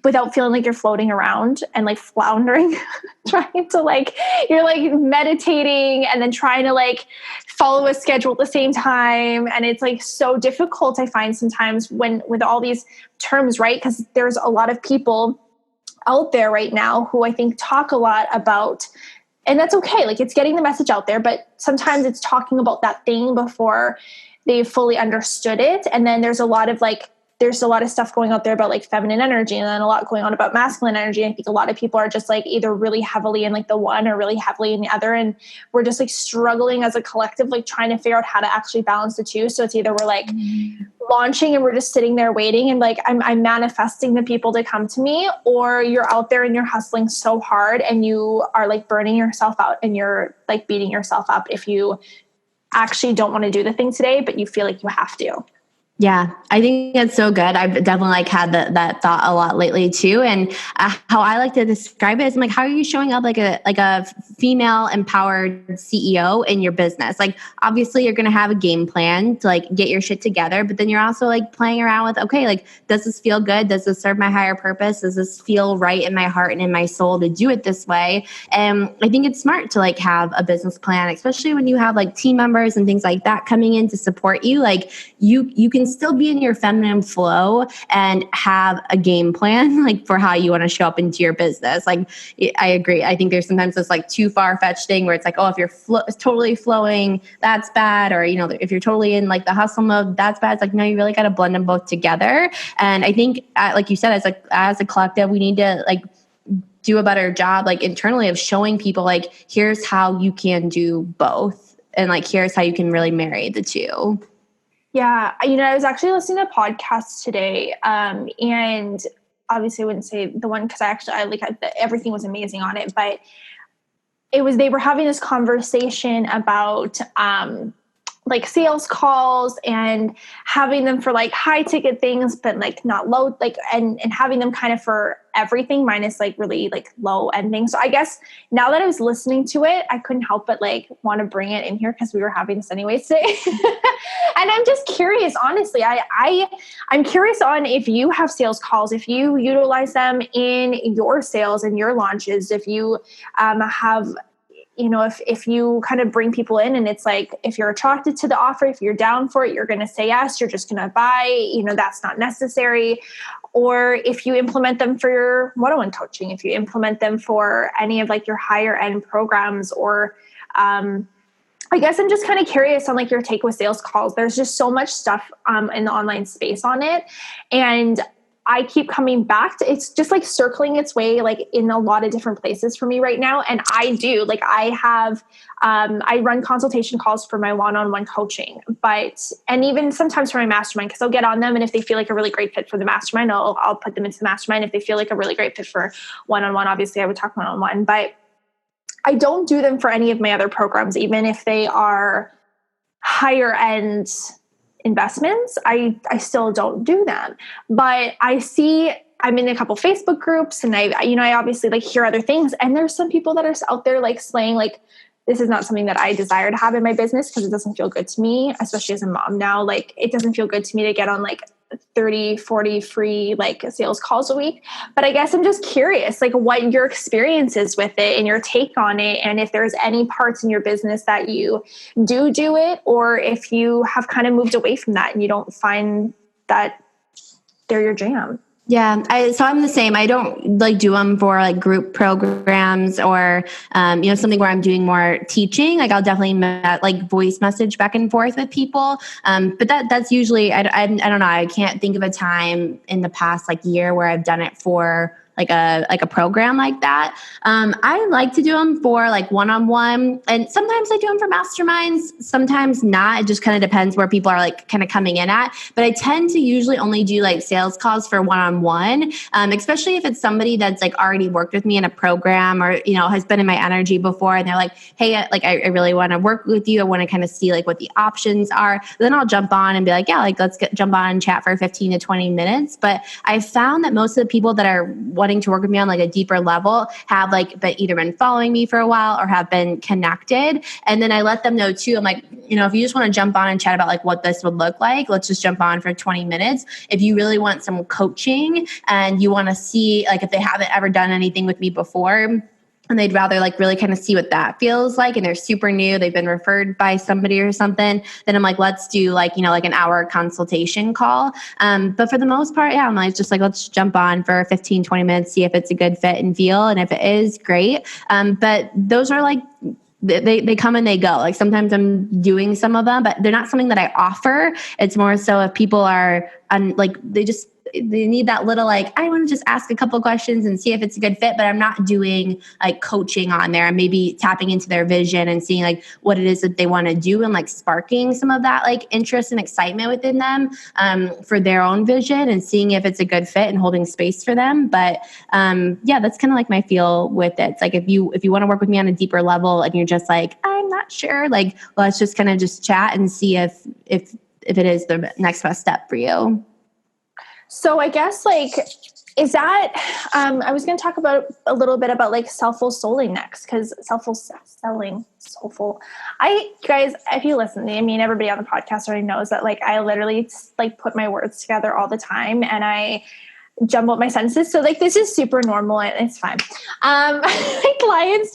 C: without feeling like you're floating around and like floundering, trying to like, you're like meditating and then trying to like follow a schedule at the same time. And it's like so difficult, I find sometimes with all these terms, right? Because there's a lot of people out there right now who I think talk a lot about, and that's okay. Like it's getting the message out there, but sometimes it's talking about that thing before they've fully understood it. And then there's a lot of like there's a lot of stuff going out there about like feminine energy and then a lot going on about masculine energy. I think a lot of people are just like either really heavily in like the one or really heavily in the other. And we're just like struggling as a collective, like trying to figure out how to actually balance the two. So it's either we're like launching and we're just sitting there waiting and like I'm manifesting the people to come to me, or you're out there and you're hustling so hard and you are like burning yourself out and you're like beating yourself up if you actually don't want to do the thing today, but you feel like you have to.
A: Yeah, I think that's so good. I've definitely like had that thought a lot lately too. And how I like to describe it is I'm like, how are you showing up like a female empowered CEO in your business? Like, obviously you're going to have a game plan to like get your shit together, but then you're also like playing around with, okay, like, does this feel good? Does this serve my higher purpose? Does this feel right in my heart and in my soul to do it this way? And I think it's smart to like have a business plan, especially when you have like team members and things like that coming in to support you. Like you can still be in your feminine flow and have a game plan like for how you want to show up into your business. Like, I agree. I think there's sometimes this like too far-fetched thing where it's like, oh, if you're totally flowing, that's bad. Or, if you're totally in like the hustle mode, that's bad. It's like, no, you really got to blend them both together. And I think, like you said, as a collective, we need to like do a better job like internally of showing people like, here's how you can do both. And like, here's how you can really marry the two.
C: Yeah. I was actually listening to a podcast today, and obviously I wouldn't say the one because everything was amazing on it, but they were having this conversation about like sales calls and having them for like high ticket things, but like not low, like, and having them kind of for everything minus like really like low end things. So I guess now that I was listening to it, I couldn't help but like want to bring it in here because we were having this anyways today. And I'm just curious, honestly, I'm curious on if you have sales calls, if you utilize them in your sales and your launches, if you have, if you kind of bring people in and it's like, if you're attracted to the offer, if you're down for it, you're going to say yes, you're just going to buy, that's not necessary. Or if you implement them for your one-on-one coaching, if you implement them for any of like your higher end programs, or I guess I'm just kind of curious on like your take with sales calls. There's just so much stuff in the online space on it. And I keep coming back to, it's just like circling its way, like in a lot of different places for me right now. And I run consultation calls for my one-on-one coaching, and even sometimes for my mastermind, because I'll get on them. And if they feel like a really great fit for the mastermind, I'll put them into the mastermind. If they feel like a really great fit for one-on-one, obviously I would talk one-on-one, but I don't do them for any of my other programs, even if they are higher end investments. I still don't do them, but I'm in a couple Facebook groups and I obviously like hear other things. And there's some people that are out there like slaying, like, this is not something that I desire to have in my business because it doesn't feel good to me, especially as a mom now. Like, it doesn't feel good to me to get on like 30, 40 free like sales calls a week. But I guess I'm just curious, like, what your experience is with it and your take on it. And if there's any parts in your business that you do it, or if you have kind of moved away from that and you don't find that they're your jam.
A: Yeah. So I'm the same. I don't like do them for like group programs or, something where I'm doing more teaching. Like, I'll definitely like voice message back and forth with people. But that's usually, I don't know. I can't think of a time in the past like year where I've done it for like a program like that. I like to do them for like one-on-one, and sometimes I do them for masterminds, sometimes not. It just kind of depends where people are like kind of coming in at. But I tend to usually only do like sales calls for one-on-one, especially if it's somebody that's like already worked with me in a program or, has been in my energy before. And they're like, hey, like, I really want to work with you. I want to kind of see like what the options are. Then I'll jump on and be like, yeah, like, let's jump on and chat for 15 to 20 minutes. But I found that most of the people that are wanting to work with me on like a deeper level have like either been following me for a while or have been connected. And then I let them know too. I'm like, if you just want to jump on and chat about like what this would look like, let's just jump on for 20 minutes. If you really want some coaching and you want to see like if they haven't ever done anything with me before, and they'd rather like really kind of see what that feels like, and they're super new, they've been referred by somebody or something, then I'm like, let's do like, like an hour consultation call. But for the most part, yeah, I'm like, just like, let's jump on for 15, 20 minutes, see if it's a good fit and feel. And if it is, great. But those are like they come and they go. Like sometimes I'm doing some of them, but they're not something that I offer. It's more so if people are they need that little, like, I want to just ask a couple questions and see if it's a good fit, but I'm not doing like coaching on there. I'm maybe tapping into their vision and seeing like what it is that they want to do and like sparking some of that like interest and excitement within them for their own vision and seeing if it's a good fit and holding space for them. But yeah, that's kind of like my feel with it. It's like if you want to work with me on a deeper level and you're just like, I'm not sure, like, let's just kind of just chat and see if it is the next best step for you.
C: So I guess like, is that, I was going to talk about a little bit about like soulful souling next, because soulful. Guys, if you listen to me, I mean, everybody on the podcast already knows that like, I literally like put my words together all the time and I jumble up my sentences. So like, this is super normal and it's fine. My clients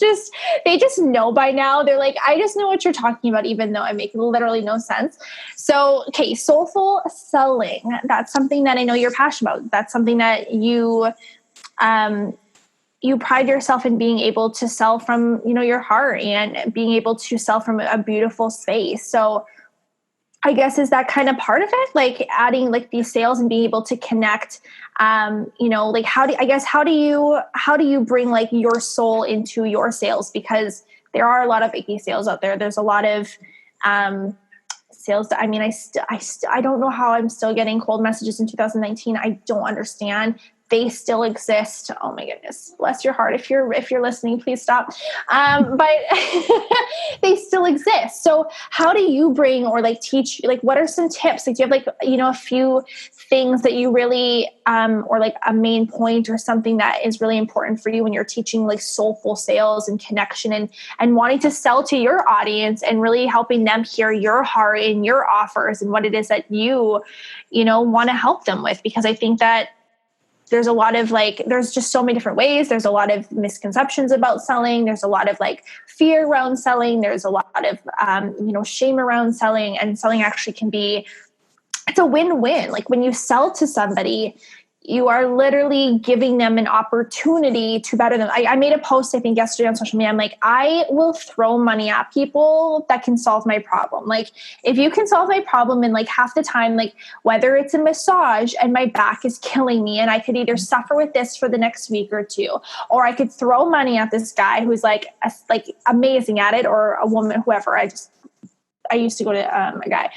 C: they just know by now. They're like, I just know what you're talking about, even though I make literally no sense. So, okay. Soulful selling. That's something that I know you're passionate about. That's something that you pride yourself in being able to sell from, your heart and being able to sell from a beautiful space. So I guess, is that kind of part of it? Like adding like these sales and being able to connect, like how do you bring like your soul into your sales? Because there are a lot of icky sales out there. There's a lot of, sales that, I mean, I don't know how I'm still getting cold messages in 2019. I don't understand. They still exist. Oh my goodness. Bless your heart. If you're listening, please stop. But they still exist. So how do you bring or like teach, like what are some tips? Like do you have like, a few things that you really, or like a main point or something that is really important for you when you're teaching like soulful sales and connection and wanting to sell to your audience and really helping them hear your heart and your offers and what it is that you want to help them with? Because I think that there's a lot of like, there's just so many different ways. There's a lot of misconceptions about selling. There's a lot of like fear around selling. There's a lot of, shame around selling, and selling actually it's a win-win. Like when you sell to somebody, you are literally giving them an opportunity to better them. I made a post, I think yesterday on social media. I'm like, I will throw money at people that can solve my problem. Like if you can solve my problem in like half the time, like whether it's a massage and my back is killing me and I could either suffer with this for the next week or two, or I could throw money at this guy who's like amazing at it, or a woman, whoever. I used to go to a guy,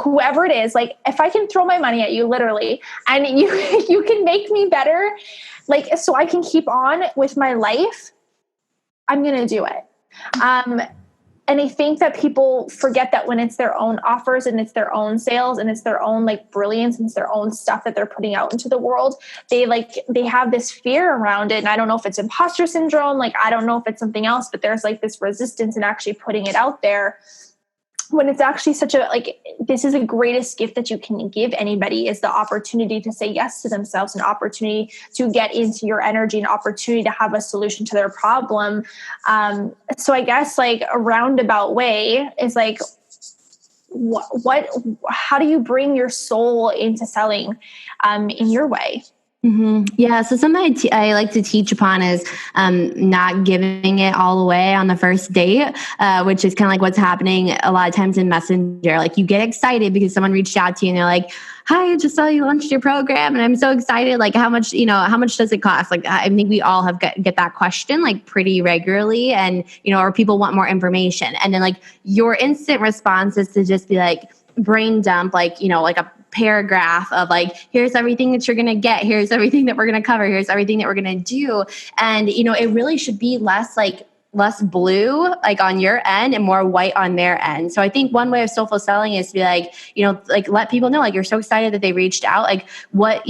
C: whoever it is, like if I can throw my money at you literally, and you can make me better, like, so I can keep on with my life, I'm going to do it. And I think that people forget that when it's their own offers and it's their own sales and it's their own like brilliance and it's their own stuff that they're putting out into the world, they have this fear around it. And I don't know if it's imposter syndrome. Like, I don't know if it's something else, but there's like this resistance in actually putting it out there, when it's actually this is the greatest gift that you can give anybody, is the opportunity to say yes to themselves, an opportunity to get into your energy, an opportunity to have a solution to their problem. So I guess like a roundabout way is like, how do you bring your soul into selling in your way?
A: Mm-hmm. Yeah. So something I like to teach upon is not giving it all away on the first date, which is kind of like what's happening a lot of times in Messenger. Like you get excited because someone reached out to you and they're like, hi, I just saw you launched your program and I'm so excited. Like how much does it cost? Like, I think we all have get that question like pretty regularly, and, or people want more information. And then like your instant response is to just be like brain dump, like a paragraph of like, here's everything that you're going to get. Here's everything that we're going to cover. Here's everything that we're going to do. And, it really should be less blue, like on your end, and more white on their end. So I think one way of soulful selling is to be like, let people know, like, you're so excited that they reached out, like what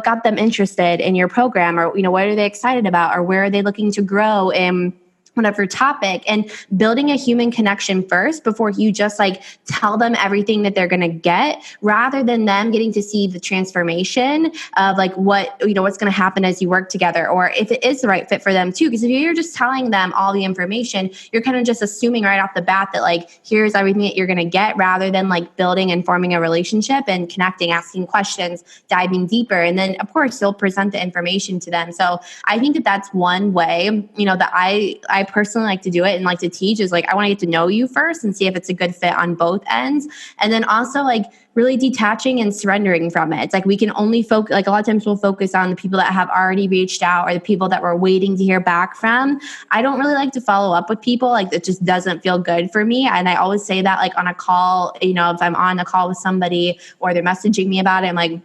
A: got them interested in your program, or, what are they excited about, or where are they looking to grow in whatever topic, and building a human connection first before you just like tell them everything that they're going to get, rather than them getting to see the transformation of like what's going to happen as you work together, or if it is the right fit for them too. Because if you're just telling them all the information, you're kind of just assuming right off the bat that like, here's everything that you're going to get, rather than like building and forming a relationship and connecting, asking questions, diving deeper. And then of course you'll present the information to them. So I think that that's one way, that I personally like to do it and like to teach is like, I want to get to know you first and see if it's a good fit on both ends. And then also like really detaching and surrendering from it. It's like we can only focus, like a lot of times we'll focus on the people that have already reached out or the people that we're waiting to hear back from. I don't really like to follow up with people. Like it just doesn't feel good for me. And I always say that like on a call, you know, if I'm on a call with somebody or they're messaging me about it, I'm like,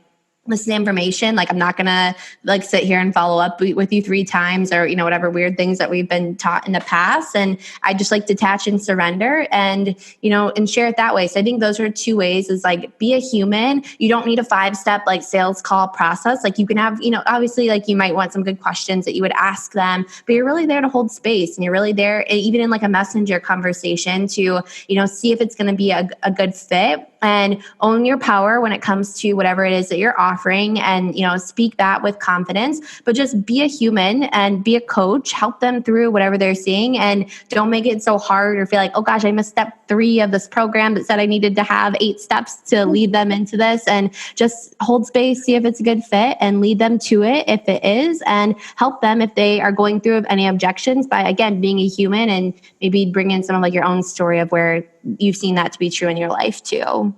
A: listen to information. Like I'm not going to like sit here and follow up with you 3 times or, you know, whatever weird things that we've been taught in the past. And I just like detach and surrender and, you know, and share it that way. So I think those are 2 ways is like, be a human. You don't need a 5-step like sales call process. Like you can have, you know, obviously like you might want some good questions that you would ask them, but you're really there to hold space and you're really there even in like a messenger conversation to, you know, see if it's going to be a good fit and own your power when it comes to whatever it is that you're offering and, you know, speak that with confidence, but just be a human and be a coach, help them through whatever they're seeing and don't make it so hard or feel like, oh gosh, I missed step 3 of this program that said I needed to have 8 steps to lead them into this and just hold space, see if it's a good fit and lead them to it if it is and help them if they are going through any objections by, again, being a human and maybe bring in some of like your own story of where you've seen that to be true in your life too.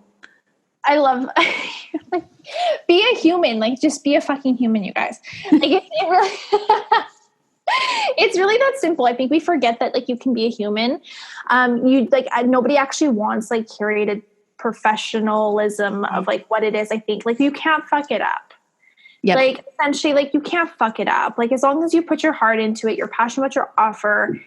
C: I love like, be a human, like just be a fucking human, you guys. Like it really, it's really that simple. I think we forget that like you can be a human. You like nobody actually wants like curated professionalism of like what it is. I think like you can't fuck it up. Yep. Like essentially like you can't fuck it up. Like as long as you put your heart into it, you're passionate about your offer,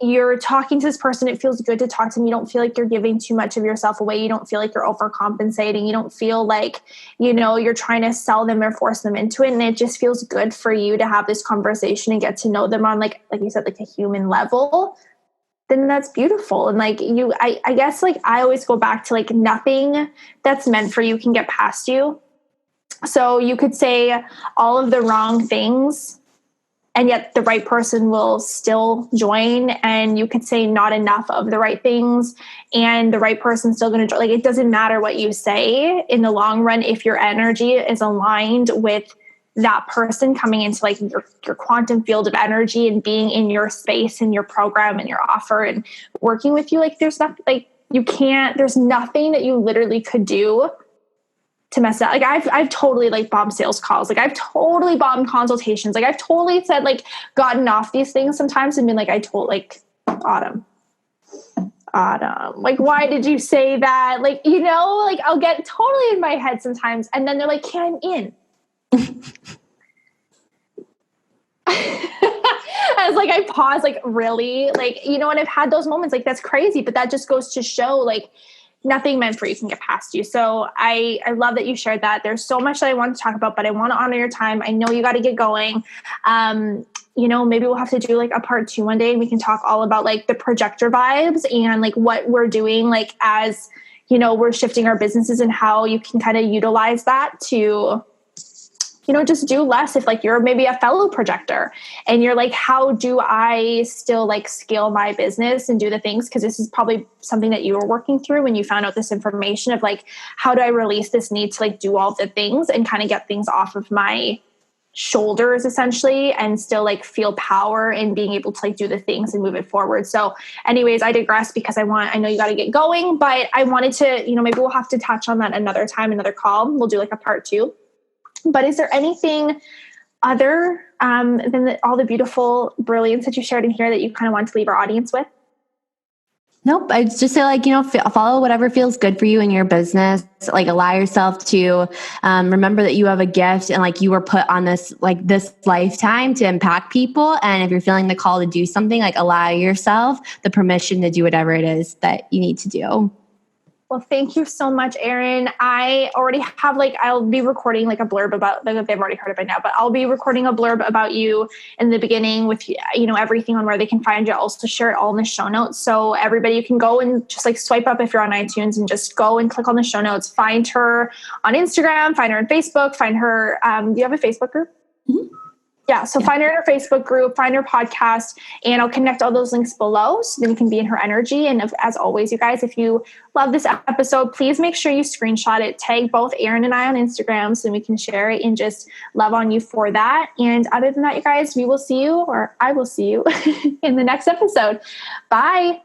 C: you're talking to this person, it feels good to talk to them. You don't feel like you're giving too much of yourself away. You don't feel like you're overcompensating. You don't feel like, you know, you're trying to sell them or force them into it. And it just feels good for you to have this conversation and get to know them on like you said, like a human level. Then that's beautiful. And like I guess like I always go back to like nothing that's meant for you can get past you. So you could say all of the wrong things and yet the right person will still join, and you could say not enough of the right things and the right person's still going to join. Like it doesn't matter what you say in the long run if your energy is aligned with that person coming into like your quantum field of energy and being in your space and your program and your offer and working with you. Like there's nothing like there's nothing that you literally could do to mess up. Like I've totally like bombed sales calls. Like I've totally bombed consultations. Like I've totally said like gotten off these things sometimes and been like, I told like Autumn, like, why did you say that? Like, you know, like I'll get totally in my head sometimes. And then they're like, yeah, I'm in. I was like, I pause like really like, you know, and I've had those moments like, that's crazy, but that just goes to show like, nothing meant for you can get past you. So I love that you shared that. There's so much that I want to talk about, but I want to honor your time. I know you got to get going. You know, maybe we'll have to do like a part 2 one day and we can talk all about like the projector vibes and like what we're doing, like as, you know, we're shifting our businesses and how you can kind of utilize that to, you know, just do less if like you're maybe a fellow projector and you're like, how do I still like scale my business and do the things? Because this is probably something that you were working through when you found out this information of like, how do I release this need to like do all the things and kind of get things off of my shoulders essentially and still like feel power in being able to like do the things and move it forward. So anyways, I digress because I know you got to get going, but I wanted to, you know, maybe we'll have to touch on that another time, another call. We'll do like a part 2. But is there anything other than all the beautiful brilliance that you shared in here that you kind of want to leave our audience with?
A: Nope. I just say like, you know, follow whatever feels good for you in your business. Like allow yourself to remember that you have a gift and like you were put on this lifetime to impact people. And if you're feeling the call to do something, like allow yourself the permission to do whatever it is that you need to do.
C: Well, thank you so much, Erin. I already have I'll be recording like a blurb about, they've already heard it by now, but I'll be recording a blurb about you in the beginning with, you know, everything on where they can find you. I'll also share it all in the show notes. So everybody, you can go and just like swipe up if you're on iTunes and just go and click on the show notes, find her on Instagram, find her on Facebook, find her. Do you have a Facebook group?
A: Mm-hmm.
C: Yeah, so find her in her Facebook group, find her podcast, and I'll connect all those links below so then you can be in her energy. And as always, you guys, if you love this episode, please make sure you screenshot it, tag both Erin and I on Instagram so we can share it and just love on you for that. And other than that, you guys, we will see you, or I will see you in the next episode. Bye.